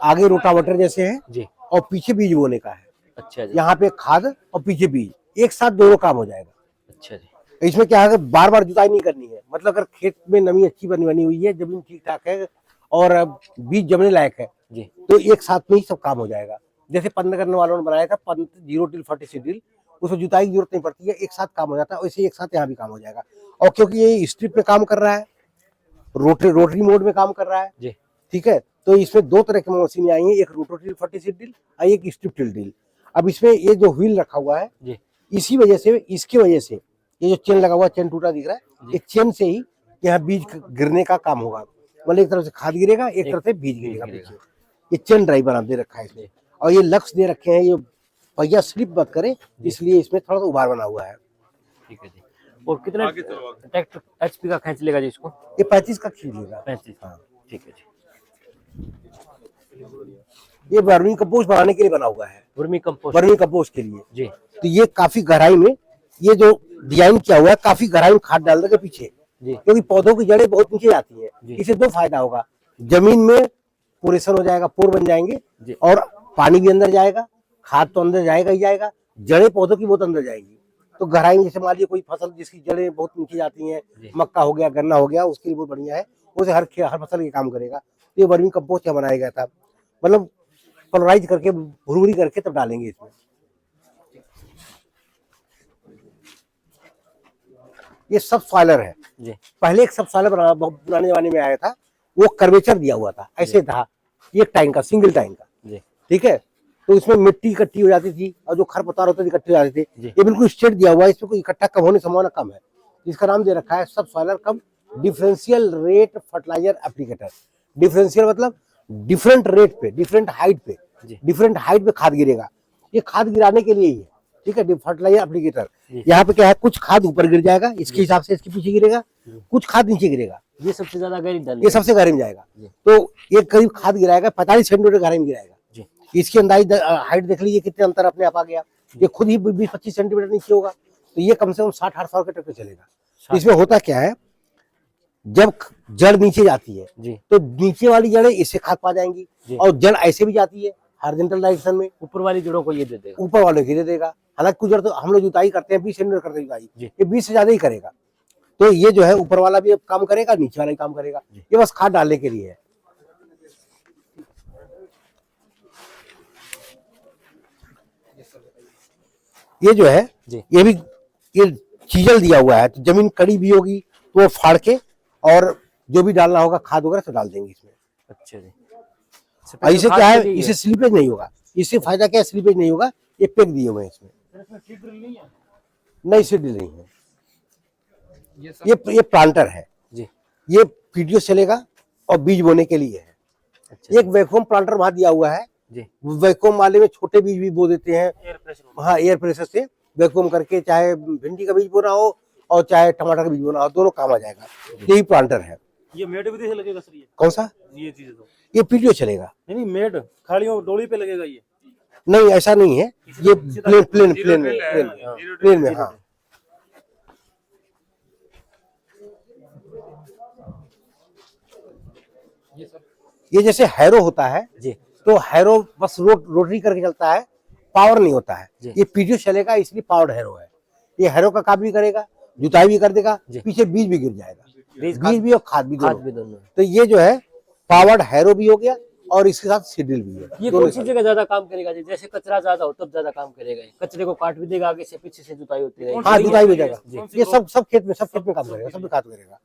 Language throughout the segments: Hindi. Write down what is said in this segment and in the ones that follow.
आगे रोटावेटर जैसे है जी। और पीछे बीज बोने का है। अच्छा जी। यहाँ पे खाद और पीछे बीज, एक साथ दोनों काम हो जाएगा। अच्छा जी। इसमें क्या है, बार बार जुताई नहीं करनी है। मतलब अगर खेत में नमी अच्छी बनी हुई है, जमीन ठीक ठाक है और बीज जमने लायक है जी। तो एक साथ में ही सब काम हो जाएगा। जैसे पंत करने वालों ने बनाया था पंत 0 टिल 40 सीडिल, उसमें जुताई की जरूरत नहीं पड़ती है, एक साथ काम हो जाता है। वैसे एक साथ यहाँ भी काम हो जाएगा। और क्योंकि ये स्ट्रिप पे काम कर रहा है, रोटरी मोड में काम कर रहा है जी। ठीक है, तो इसमें दो तरह की मशीनें आई हैं, एक रोटोटिल 40 सीडिल और एक स्ट्रिप टिल ड्रिल। अब इसमें ये जो व्हील रखा हुआ है जी। इसी वजह से, इसकी वजह से ये जो चेन लगा हुआ, चेन टूटा दिख रहा है, ये चेन से ही यहाँ बीज गिरने का काम होगा। मतलब एक तरफ से खाद गिरेगा, एक तरफ से बीज गिरेगा पीछे। ये चेन ड्राइव बना दे रखा है इसमें, और ये लक्ष्य दे रखे हैं ये पहिया स्लिप मत करे, इसलिए इसमें थोड़ा सा उभार बना हुआ है। ठीक है जी। और कितना ट्रैक्टर एचपी का खींच लेगा जी इसको? ये 35 का खींच लेगा। 35। हाँ ठीक है जी। ये वर्मी कंपोस्ट बनाने के लिए बना हुआ है, वर्मी कंपोस्ट। वर्मी कंपोस्ट के लिए जी। तो ये काफी गहराई में, ये जो डिजाइन किया हुआ है काफी गहराई में खाद डाल देगा पीछे, क्योंकि पौधों की जड़ें बहुत नीचे जाती हैं। इससे दो फायदा होगा, जमीन में पोरेशन हो जाएगा, पोर बन जाएंगे और पानी भी अंदर जाएगा, खाद तो अंदर जाएगा ही जाएगा, जड़ें पौधों की बहुत अंदर जाएगी। तो गहराई में जैसे मान लीजिए कोई फसल जिसकी जड़ें बहुत नीचे जाती हैं, मक्का हो गया, गन्ना हो गया, उसके लिए बहुत बढ़िया है, उसे हर फसल ये काम करेगा। ये वर्मी कंपोस्ट यहाँ बनाया गया था, मतलब पोलराइज करके भुरभुरी करके तब डालेंगे इसमें। ये सब सॉइलर है जी। पहले एक सब सॉइलर पुराने जमाने में आया था, वो कर्वेचर दिया हुआ था, ऐसे था एक टाइम का, सिंगल टाइम का, ठीक है। तो इसमें मिट्टी इकट्ठी हो जाती थी और जो खरपतवार होते थे इकट्ठे हो जाते थे। ये बिल्कुल स्ट्रेट दिया हुआ है, इसमें कोई इकट्ठा कम होने की संभावना कम है। इसका नाम दे रखा है सब सॉइलर cum differential rate fertiliser applicator. Differential मतलब डिफरेंट रेट पे, डिफरेंट हाइट पे खाद गिरेगा। ये खाद गिराने के लिए ही है, ठीक है, फर्टिलाइजर एप्लीकेटर। यहाँ पे क्या है, कुछ खाद ऊपर गिर जाएगा, इसके हिसाब से इसके पीछे गिरेगा, कुछ खाद नीचे गिरेगा। ये सबसे ज्यादा गहरी डालेगा, ये सबसे गहरे में जाएगा। तो ये करीब खाद गिराएगा 45 सेंटीमीटर गहरे में गिराएगा। इसकी अंदाज हाइट देख लीजिए कितने अंतर अपने आप आ गया। ये खुद ही 20-25 सेंटीमीटर नीचे होगा, तो ये कम से कम 60-60 साल का ट्रैक्टर चलेगा। इसमें होता क्या है, जब जड़ नीचे जाती है तो नीचे वाली जड़ें इससे खाद पा जाएंगी, और जड़ ऐसे भी जाती है हॉरिजॉन्टल डायरेक्शन में, ऊपर वाली जड़ों को ये दे देगा, ऊपर वाले को दे देगा। हालांकि कुछ जड़ तो हम लोग जुताई करते हैं 20 सेंटीमीटर करते हैं जुताई, ये 20 से ज्यादा ही करेगा। तो ये जो है ऊपर वाला भी काम करेगा, नीचे वाला भी काम करेगा। ये बस खाद डालने के लिए है। ये जो है ये भी ये चीजल दिया हुआ है, तो जमीन कड़ी भी होगी तो वो फाड़ के और जो भी डालना होगा खाद वगैरह तो डाल देंगे इसमें। अच्छा जी। इसे क्या है, इसे स्लीपेज नहीं होगा। इससे फायदा क्या है, स्लीपेज नहीं होगा। ये पैक दिए हुए हैं इसमें, नहीं सीड ड्रिल नहीं है। ये प्लांटर है जी। ये पीडीओ चलेगा और बीज बोने के लिए है। अच्छा। एक वैक्यूम प्लांटर वहां दिया हुआ है जी। वैक्यूम वाले में छोटे बीज भी बो देते हैं, हाँ, एयर प्रेशर से वैक्यूम करके, चाहे भिंडी का बीज बोना हो और चाहे टमाटर का बीज बोना हो, दोनों काम आ जाएगा। यही प्लांटर है। ये मेड विधि से लगेगा सर? ये कौन सा? ये चीज तो ये पीडीओ चलेगा। नहीं मेड खाली डोली पे लगेगा ये? नहीं ऐसा नहीं है, ये प्लेन में हाँ। ये जैसे हैरो होता है जी, तो हैरो बस रोटरी करके चलता है, पावर नहीं होता है। ये पीडीओ चलेगा, इसलिए पावर्ड हैरो है। ये हैरो का काम भी करेगा, जुताई भी कर देगा, पीछे बीज भी गिर जाएगा, बीज भी और खाद भी दोनों। तो ये जो है पावर्ड हैरो भी हो गया और इसके साथ सीडल भी है। ये कौन सी जगह ज्यादा काम करेगा? जैसे कचरा ज्यादा हो तब ज्यादा काम करेगा, कचरे को काट भी देगा, आगे से पीछे से जुताई होती है। हाँ, जुताई हो जाएगा। ये सब खेत में काम करेगा, सब में काम करेगा।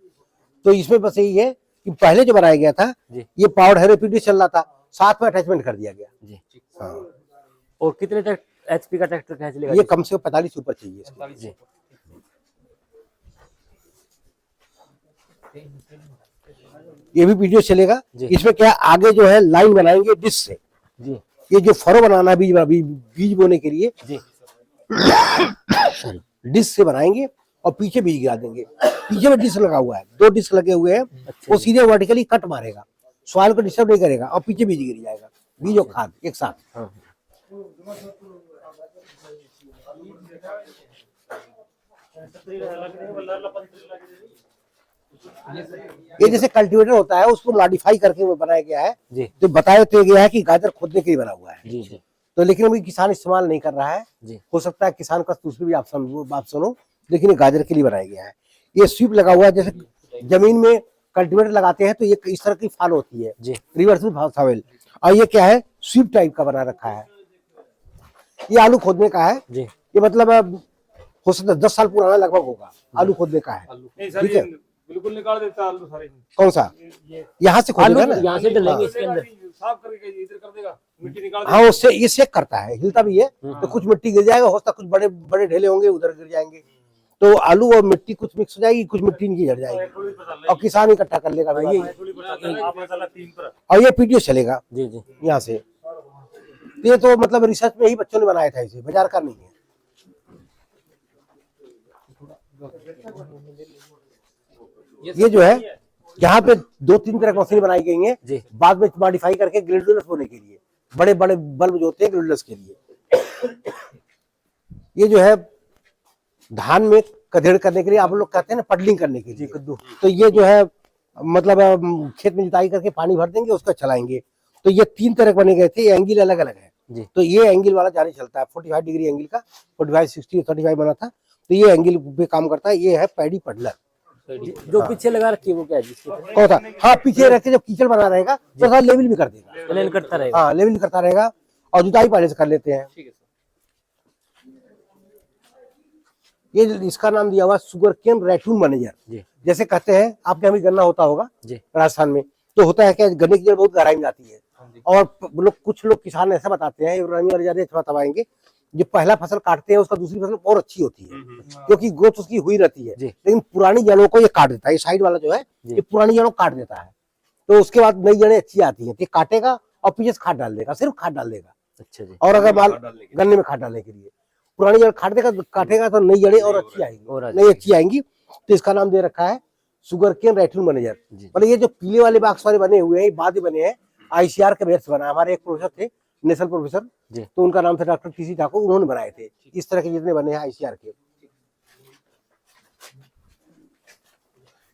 तो इसमें बस यही है कि पहले जो बनाया गया था ये पावर्ड हैरो पीडीओ चल रहा था, साथ में अटैचमेंट कर दिया गया जी। हाँ। और कितने एचपी का ट्रैक्टर खींच लेगा? ये कम से कम 45 ऊपर चाहिए जी। ये भी पीडीओ चलेगा। इसमें क्या आगे जो है लाइन बनाएंगे डिस्क से जी। ये जो फरो बनाना है बीज बोने के लिए डिस्क से बनाएंगे और पीछे बीज गिरा देंगे। पीछे में डिस्क लगा हुआ है, 2 डिस्क लगे हुए हैं। अच्छा। वो सीधे वर्टिकली कट मारेगा, सॉइल को डिस्टर्ब नहीं करेगा और पीछे बीज गिर जाएगा, बीज और खाद एक साथ। हाँ। ये जैसे कल्टीवेटर होता है उसको मॉडिफाई करके वो बनाया गया है, जी जो बताया तो गया है कि गाजर खोदने के लिए बना हुआ है। जी जी तो लेकिन अभी किसान इस्तेमाल नहीं कर रहा है, जी हो सकता है किसान का दूसरी भी ऑप्शन हो, लेकिन ये गाजर के लिए बनाया गया है। ये स्वीप लगा हुआ है, जैसे जमीन में कल्टीवेटर लगाते हैं तो ये इस तरह की फाल होती है, जी रिवर्सिबल फावेल, और ये क्या है, स्वीप टाइप का बना रखा है। ये आलू खोदने का है, जी ये मतलब हो सकता है 10 साल पुराना लगभग होगा, आलू खोदने का है। ठीक है, बिल्कुल निकाल देता आलू सारे कौन सा, यहाँ से आलू खोदेगा ना, यहाँ से डलेंगे इसके अंदर। साफ करके इधर कर देगा, मिट्टी निकाल हाँ उससे ये चेक करता है, हिलता भी है तो कुछ मिट्टी गिर जाएगा, हो सकता है कुछ बड़े बड़े ढेले होंगे उधर गिर जाएंगे, तो आलू और मिट्टी कुछ मिक्स हो जाएगी, कुछ मिट्टी नीचे झड़ जाएगी और किसान इकट्ठा कर लेगा ये, और ये पीडीएस चलेगा जी जी यहाँ से। ये तो मतलब रिसर्च में ही बच्चों ने बनाया था, इसे बाजार का नहीं है। ये जो है यहाँ पे 2-3 तरह की मशीन बनाई गई है, जी बाद में मॉडिफाई करके ग्रेडुलस होने के लिए, बड़े बड़े बल्ब जो होते हैं ग्रेडुलस के लिए। ये जो है धान में कधेड़ करने के लिए, आप लोग कहते हैं ना पडलिंग करने के लिए कद्दू, तो ये जो है मतलब खेत में जुताई करके पानी भर देंगे, उसको चलाएंगे। तो ये 3 तरह के बने गए थे, ये एंगल अलग अलग है जी तो ये एंगल वाला जारी चलता है 45 डिग्री एंगल का, 45 60 35 बना था, तो ये एंगल पे काम करता है। ये है पैडी पडलर, जो पीछे लगा रखी है वो क्या है जिसकी कौन सा, हाँ पीछे रख के जब कीचड़ बना रहेगा तो थोड़ा लेवल भी कर देगा, लेन करता रहेगा। हाँ लेवल करता रहेगा, और जुताई पहले से कर लेते हैं। ये इसका नाम दिया हुआ शुगर केन रैटून मैनेजर। जी जैसे कहते हैं आपके यहाँ भी गन्ना होता होगा जी राजस्थान में, तो होता है क्या, गन्ने की जड़ बहुत गहराई में जाती है, और लोग कुछ लोग किसान ऐसा बताते हैं, इब्राहिमी वाले ज्यादा अच्छा बताएंगे, जो पहला फसल काटते हैं उसका दूसरी फसल और अच्छी होती है क्योंकि ग्रोथ उसकी हुई रहती है, जी। लेकिन पुरानी जड़ों को ये काट देता है, ये साइड वाला जो है जी। ये पुरानी जड़ों को काट देता है, तो उसके बाद नई जड़ें अच्छी आती है, तो ये काटेगा और पीछे से खाद डाल देगा, सिर्फ खाद डाल देगा। अच्छा जी और अगर माल गन्ने में खाद डालने के लिए पुरानी जड़ काट देगा, काटेगा तो नई जड़ें और अच्छी और आएंगी, नई अच्छी आएंगी, तो इसका नाम दे रखा है शुगर केन रैटून मैनेजर। जी। मतलब ये जो पीले वाले बॉक्स वाले बने हुए हैं, ये बाद में बने हैं, आईसीआर के बेस बना है। हमारे एक प्रोफेसर थे, नेशनल प्रोफेसर, जी तो उनका नाम था डॉक्टर टीसी ठाकुर, उन्होंने बनाए थे इस तरह के जितने बने हैं आईसीआर के।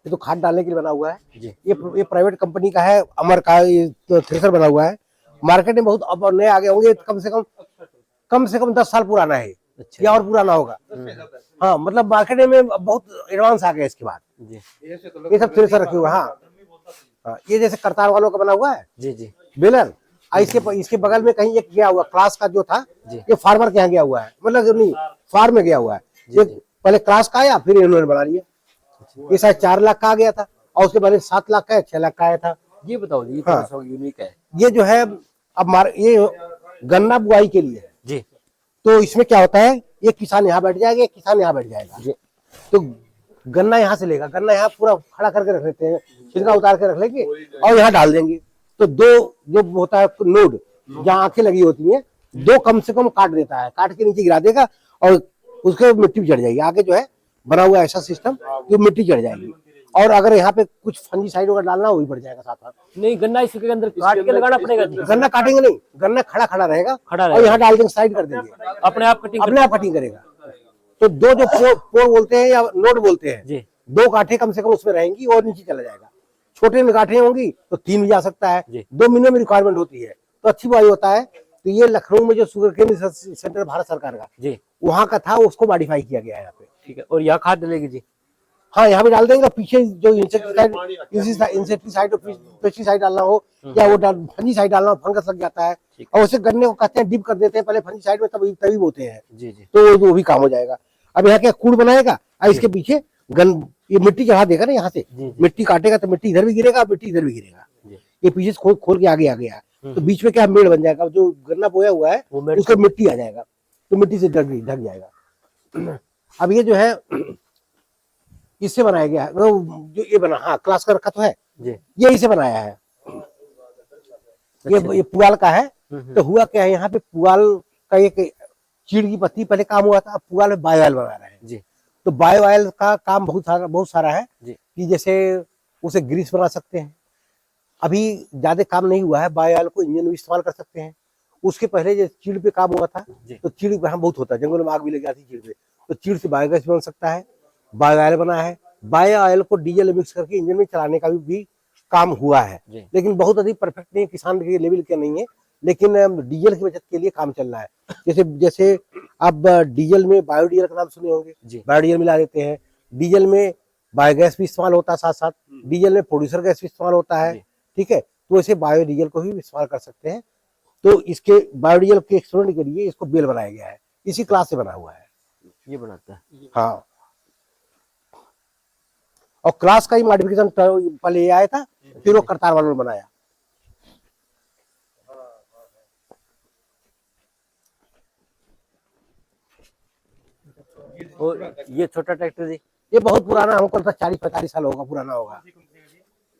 ये तो खाद डालने के लिए बना हुआ है। जी ये प्राइवेट कंपनी का है, अमर का, ये तो थ्रेसर बना हुआ है, मार्केट में बहुत अब नए आगे होंगे, कम से कम 10 साल पुराना है अच्छा या और पुराना होगा। हाँ मतलब मार्केट में बहुत एडवांस आ गया इसके बाद, जी ये सब थ्रेसर रखे हुए हैं। हाँ ये जैसे करतार वालों का बना हुआ है जी जी बेलर, इसके बगल में कहीं एक गया हुआ क्लास का जो था, जी। ये फार्मर के यहाँ गया हुआ है, मतलब नहीं फार्म में गया हुआ है, जी, ये जी। पहले क्लास का आया फिर इन्होंने बना लिया। ये शायद 4 लाख का आ गया था, और उसके पहले 7 लाख का 6 लाख का आया था। ये बताओ जी, ये हाँ। थोड़ा सा यूनिक है। ये जो है अब ये गन्ना बुआई के लिए है, जी तो इसमें क्या होता है, एक किसान यहाँ बैठ जाएगा, एक किसान यहाँ बैठ जाएगा, जी तो गन्ना यहाँ से लेगा, गन्ना यहाँ पूरा खड़ा करके रख लेते हैं, छिलका उतार के रख लेंगे और यहाँ डाल देंगे। तो 2 जो होता है नोड जहाँ आंखें लगी होती हैं, 2 कम से कम काट देता है, काट के नीचे गिरा देगा और उसके मिट्टी भी चढ़ जाएगी। आगे जो है बना हुआ ऐसा सिस्टम कि मिट्टी चढ़ जाएगी, और अगर यहाँ पे कुछ फंजीसाइड वगैरह डालना वो भी पड़ जाएगा साथ साथ। नहीं, गन्ना इसके अंदर काट के लगाना पड़ेगा जी? गन्ना काटेंगे नहीं, गन्ना खड़ा खड़ा रहेगा, खड़ा और रहेगा। यहाँ डाल देंगे, साइड कर देंगे, अपने आप कटिंग अपने आप कटिंग करेगा। तो 2 जो पोर बोलते हैं या नोड बोलते हैं, जी 2 काठे कम से कम उसमें रहेंगी और नीचे चला जाएगा। छोटे में काठे होंगी तो 3 भी जा सकता है, जी। 2 मिनिमम रिक्वायरमेंट होती है, तो अच्छी बुआई होता है। तो ये लखनऊ में जो sugar cane research centre Bharat सरकार का जी वहाँ का था, उसको मॉडिफाई किया गया है यहाँ पे। ठीक है। और यहाँ खाद डलेगी जी? हाँ यहाँ भी डाल देंगे, पीछे जो इंसेक्टिसाइड और पेस्टिसाइड डालना हो या वो फंजीसाइड डालना हो, फंगस लग जाता है, ठीक और उसे गन्ने को कहते हैं डिप कर देते हैं पहले फंजीसाइड में, तभी बोते हैं, जी जी तो वो भी काम हो जाएगा। अब यहाँ क्या कूड़ बनाएगा और इसके पीछे ये मिट्टी चढ़ा देगा ना, यहाँ से जी। मिट्टी काटेगा तो मिट्टी इधर भी गिरेगा, मिट्टी इधर भी गिरेगा, जी ये पीछे से खोल के आगे आ गया, तो बीच में क्या मेड़ बन जाएगा, जो गन्ना बोया हुआ है वो मेड़ उसको मिट्टी आ जाएगा, तो मिट्टी से ढक जाएगा। अब ये जो है इससे बनाया गया है, जो ये बना, हाँ क्लास का रखा तो है, जी ये इसे बनाया है, ये पुआल का है। तो हुआ क्या है, यहाँ पे पुआल का एक चीड़ की पत्ती पहले काम हुआ था, अब पुआल में बायो ऑयल बना रहे हैं जी तो बायो ऑयल का काम बहुत सारा है जी कि जैसे उसे ग्रीस बना सकते हैं, अभी ज्यादा काम नहीं हुआ है, बायो ऑयल को इंजन भी इस्तेमाल कर सकते हैं। उसके पहले जो चीड़ पे काम हुआ था, जी। तो चीड़ यहाँ बहुत होता है, जंगलों में आग भी लग जाती है चीड़ पे, तो चीड़ से बायोगैस बन सकता है, बायो ऑयल बना है, बायो ऑयल को डीजल में मिक्स करके इंजन में चलाने का भी काम हुआ है, लेकिन बहुत अधिक परफेक्ट नहीं है, किसान के लेवल के नहीं है, लेकिन डीजल की बचत के लिए काम चल रहा है। जैसे जैसे अब डीजल में बायोडीजल का नाम सुने होंगे, बायोडीजल मिला देते हैं। डीजल में बायोगैस भी इस्तेमाल होता है, साथ साथ डीजल में प्रोड्यूसर गैस भी इस्तेमाल होता है, ठीक है। तो ऐसे बायोडीजल को भी इस्तेमाल कर सकते हैं। तो इसके बायोडीजल के एक्सपेरिमेंट के लिए इसको बेल बनाया गया है, इसी क्लास से बना हुआ है, ये बनाता है। हाँ, और क्लास का ही मॉडिफिकेशन पहले ये आया था, फिर वो करतार वालों ने बनाया। और ये छोटा ट्रैक्टर जी, ये बहुत पुराना, हमको लगता है 40-45 साल होगा, पुराना होगा।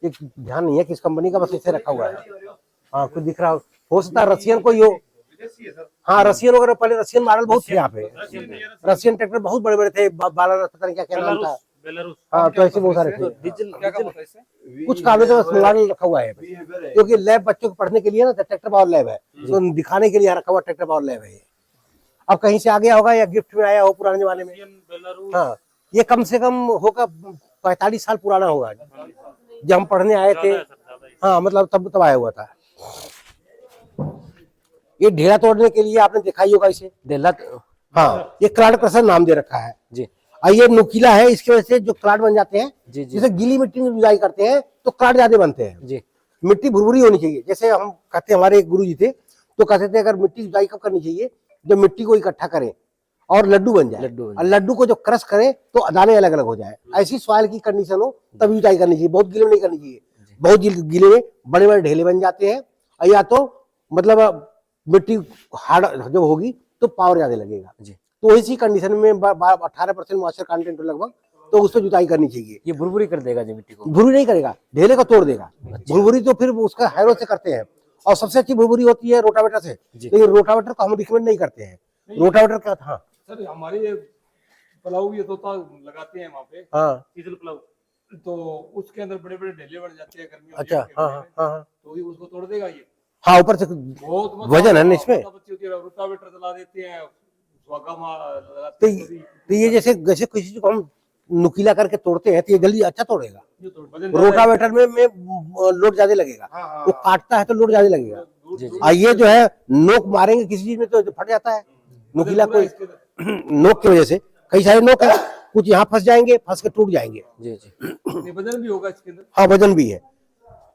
ये ध्यान नहीं है किस कंपनी का, बस इसे रखा हुआ है। हाँ, कुछ दिख रहा हो सकता है रशियन कोई हो। हाँ, रशियन वगैरह, पहले रशियन मॉडल बहुत थे यहाँ पे, रशियन ट्रैक्टर बहुत बड़े बड़े थे, बाला पता नहीं क्या क्या नाम था। हाँ, तो ऐसे बहुत सारे थे। कुछ कागज बस मॉडल रखा हुआ है, क्योंकि लैब बच्चों को पढ़ने के लिए ना, ट्रैक्टर पावर लैब है, तो दिखाने के लिए रखा हुआ ट्रैक्टर पावर लैब है। अब कहीं से आ गया होगा या गिफ्ट में आया हो पुराने जमाने में। हाँ, ये कम से कम होगा 45 साल पुराना होगा, जब हम पढ़ने आए थे। हाँ, मतलब तब आया हुआ था। ये ढेला तोड़ने के लिए आपने देखा ही होगा इसे, ढेला। हाँ, ये क्लाड क्रशर नाम दे रखा है जी। और ये नुकीला है, इसकी वजह से जो क्लाड बन जाते हैं, जी जी। जैसे गीली मिट्टी में जुताई करते हैं तो क्लाड ज्यादा बनते हैं जी। मिट्टी भुरभुरी होनी चाहिए। जैसे हम कहते हैं, हमारे एक गुरु जी थे तो कहते थे अगर मिट्टी जुताई कब करनी चाहिए, जब मिट्टी को इकट्ठा करें और लड्डू बन जाए, और लड्डू को जो क्रश करें तो दाने अलग अलग हो जाए, ऐसी सॉइल की कंडीशन हो तब जुताई करनी चाहिए, बहुत गीले में नहीं करनी चाहिए। बहुत गीले में बड़े बड़े ढेले बन जाते हैं, या तो मतलब मिट्टी हार्ड जब होगी तो पावर ज्यादा लगेगा। तो इसी कंडीशन में 18% मॉइस्चर कंटेंट लगभग, तो उससे जुताई करनी चाहिए। ये भुरभुरी कर देगा जी मिट्टी को? भुरभुरी नहीं करेगा, ढेले को तोड़ देगा। भुरभुरी तो फिर उसका हैरो से करते हैं, और सबसे अच्छी भुरभुरी होती है रोटावेटर से, लेकिन रोटावेटर को हम रिकमेंड नहीं करते हैं। रोटावेटर का हाँ सर, हमारे ये प्लाऊ ये तोता लगाते हैं वहाँ पे, हाँ, डीजल प्लाऊ, तो उसके अंदर बड़े बड़े ढेले बन जाते हैं गर्मियों अच्छा, हाँ हाँ हाँ, तो ये उसको तोड़ देगा ये। हाँ, ऊपर से बहुत वजन है ना इसमें। रोटावेटर चला देते हैं, तो ये जैसे जैसे किसी चीज को हम नुकीला करके तोड़ते हैं तो ये जल्दी अच्छा तोड़ेगा। रोटावेटर में लोड ज्यादा लगेगा, वो काटता है तो लोड ज्यादा लगेगा। और ये जो है नोक मारेंगे किसी चीज में तो फट जाता है नुकीला, कोई नोक की वजह से। कई सारे नोक है, कुछ यहाँ फंस जाएंगे, फंस के टूट जाएंगे। जी जी। वजन भी होगा इसके अंदर? हाँ, वजन भी है,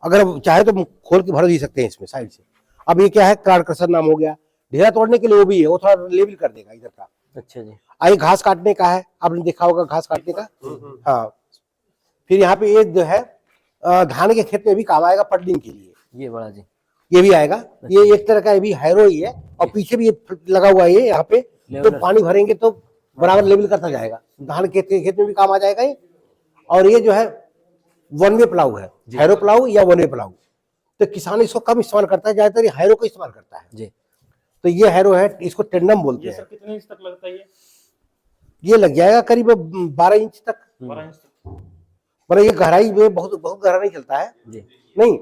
अगर चाहे तो खोल के भर भी सकते हैं इसमें साइड से। अब ये क्या है, क्लाड क्रशर नाम हो गया। ढेला तोड़ने के लिए वो भी है, वो थोड़ा लेवल कर देगा इधर का। अच्छा जी। आई घास काटने का है, आपने देखा होगा घास काटने का। हाँ, फिर यहाँ पे एक जो है धान के खेत में भी काम आएगा पटलिंग के लिए, ये बड़ा जी, ये भी आएगा। ये एक तरह का ये भी हैरो ही है, और पीछे भी ये लगा हुआ है यहाँ पे, तो पानी भरेंगे तो बराबर लेवल करता जाएगा। धान के खेत में भी काम आ जाएगा ये। और ये जो है वन वे प्लाऊ है, हैरो प्लाऊ या वन वे प्लाऊ। तो किसान इसको कम इस्तेमाल करता है, ज्यादातर ये हैरो को इस्तेमाल करता है जी। तो ये हैरो है, इसको टेंडम बोलते हैं। सर कितने इंच तक लगता है ये लग जाएगा करीब 12 इंच तक। 12 इंच तक। पर ये गहराई में बहुत गहरा नहीं चलता है जी। नहीं,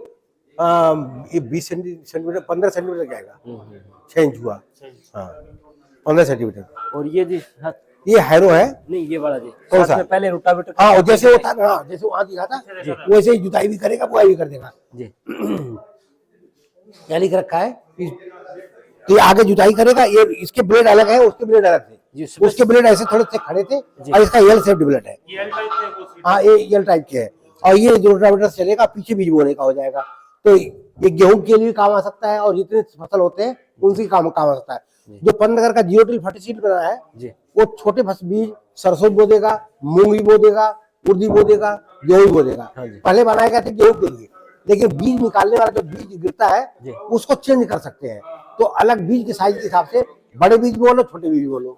ये 20 सेंटीमीटर 15 सेंटीमीटर लग जाएगा, 6 इंच हुआ। हाँ, 15 सेंटीमीटर। और ये जी ये हैरो है। नहीं, ये बड़ा जी कौन सा? पहले रोटावेटर। हाँ, जैसे वो था ना, जैसे वहां दिखा था वैसे ही जुताई भी करेगा, बुआई भी कर देगा जी। क्या लिख रखा है, तो ये आगे जुताई करेगा। ये इसके ब्लेड अलग है, उसके ब्लेड अलग थे, उसके ब्लेड ऐसे थोड़े से खड़े थे, और इसका एल शेप्ड ब्लेड है। हाँ, ये एल टाइप के है। और ये जो रोटावेटर चलेगा पीछे बीज बोने का हो जाएगा, तो ये गेहूं के लिए काम आ सकता है, और जितने फसल होते हैं उनसे काम आ सकता है। जो पंतनगर का जियोटिल फर्टिसीड बना है वो छोटे बीज सरसों बो देगा, मूंग भी बो देगा, उर्दी बो देगा, गेहूं भी बो देगा। पहले बनाया गया था गेहूं के लिए, लेकिन बीज निकालने वाला जो बीज गिरता है उसको चेंज कर सकते हैं। तो अलग बीज के साइज के हिसाब से बड़े बीज बोलो, छोटे बीज बोलो।